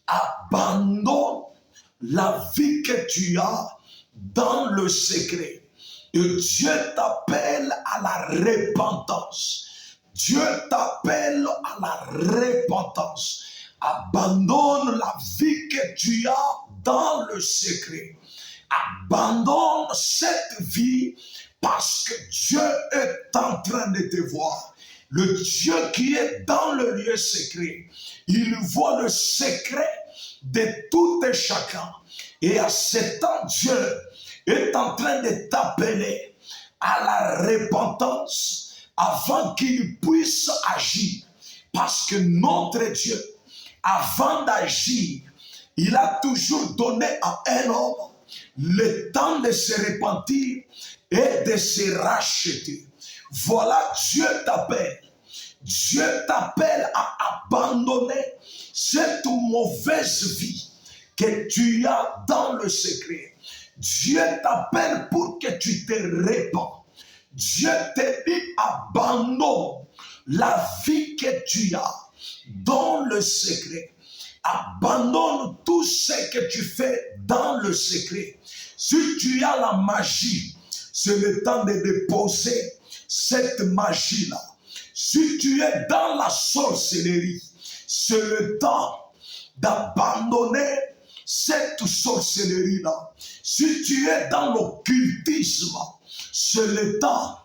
Abandonne la vie que tu as dans le secret. Et Dieu t'appelle à la repentance. Dieu t'appelle à la repentance. Abandonne la vie que tu as dans le secret. Abandonne cette vie parce que Dieu est en train de te voir. Le Dieu qui est dans le lieu secret, il voit le secret de tout et chacun. Et à ce temps, Dieu est en train de t'appeler à la repentance avant qu'il puisse agir. Parce que notre Dieu, avant d'agir, il a toujours donné à un homme le temps de se repentir et de se racheter. Voilà, Dieu t'appelle. Dieu t'appelle à abandonner cette mauvaise vie que tu as dans le secret. Dieu t'appelle pour que tu te répands. Dieu te dit abandonne la vie que tu as dans le secret. Abandonne tout ce que tu fais dans le secret. Si tu as la magie, c'est le temps de déposer cette magie-là. Si tu es dans la sorcellerie, c'est le temps d'abandonner cette sorcellerie-là. Si tu es dans l'occultisme, c'est le temps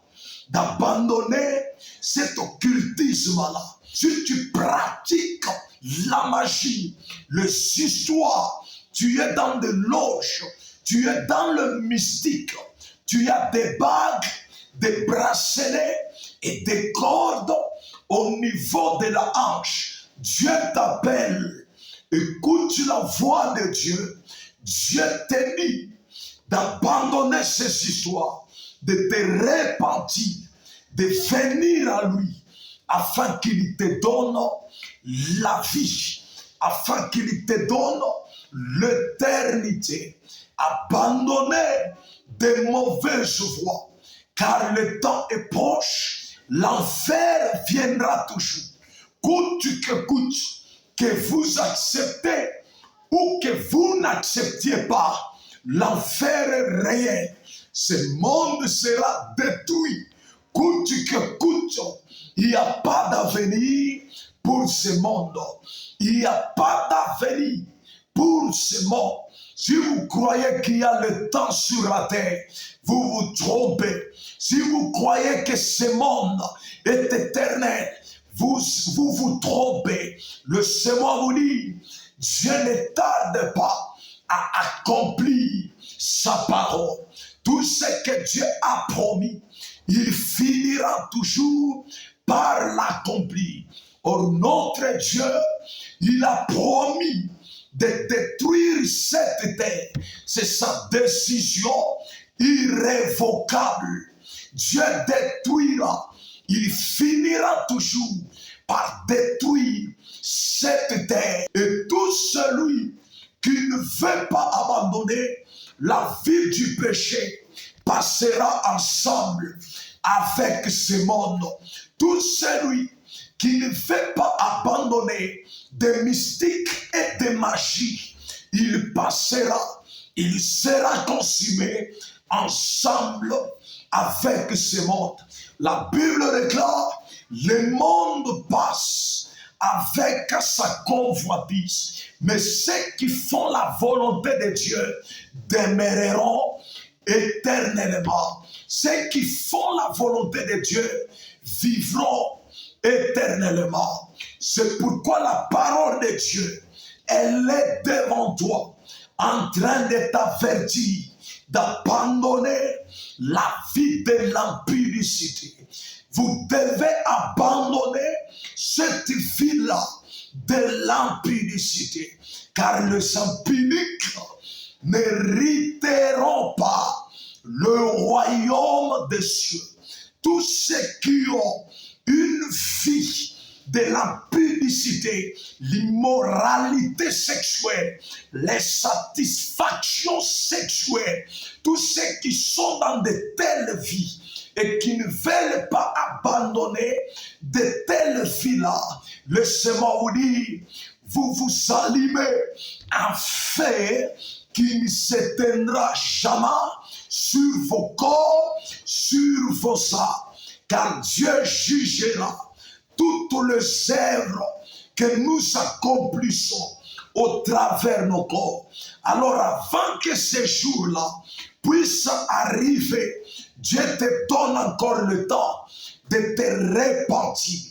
d'abandonner cet occultisme-là. Si tu pratiques la magie, les histoires, tu es dans des loges, tu es dans le mystique, tu as des bagues, des bracelets et des cordes au niveau de la hanche. Dieu t'appelle. Écoute la voix de Dieu. Dieu te dit d'abandonner ces histoires, de te repentir, de venir à lui, afin qu'il te donne la vie, afin qu'il te donne l'éternité. Abandonner des mauvaises voies, car le temps est proche, l'enfer viendra toujours. Coûte que coûte, que vous acceptez ou que vous n'acceptiez pas, l'enfer est réel. Ce monde sera détruit. Coûte que coûte, il n'y a pas d'avenir pour ce monde. Il n'y a pas d'avenir pour ce monde. Si vous croyez qu'il y a le temps sur la terre, vous vous trompez. Si vous croyez que ce monde est éternel, vous trompez. Le Seigneur vous dit, Dieu ne tarde pas à accomplir sa parole. Tout ce que Dieu a promis, il finira toujours par l'accomplir. Or, notre Dieu, il a promis de détruire cette terre. C'est sa décision irrévocable. Dieu détruira. Il finira toujours par détruire cette terre. Et tout celui qui ne veut pas abandonner la vie du péché passera ensemble avec ce monde. Tout celui qui ne veut pas abandonner des mystiques et des magies, il passera, il sera consumé ensemble avec ce monde. La Bible déclare, le monde passe avec sa convoitise, mais ceux qui font la volonté de Dieu demeureront éternellement. Ceux qui font la volonté de Dieu vivront éternellement. C'est pourquoi la parole de Dieu, elle est devant toi, en train de t'avertir d'abandonner la vie de l'impudicité. Vous devez abandonner cette vie-là de l'impudicité, car les impudiques n'hériteront pas le royaume des cieux. Tous ceux qui ont une vie de l'impudicité, l'immoralité sexuelle, les satisfactions sexuelles, tous ceux qui sont dans de telles vies et qui ne veulent pas abandonner de telles vies-là, le Seigneur vous dit, vous vous allumez un feu qui ne s'éteindra jamais sur vos corps, sur vos âmes, car Dieu jugera toutes les œuvres que nous accomplissons au travers de nos corps. Alors avant que ce jour-là puisse arriver, Dieu te donne encore le temps de te repentir,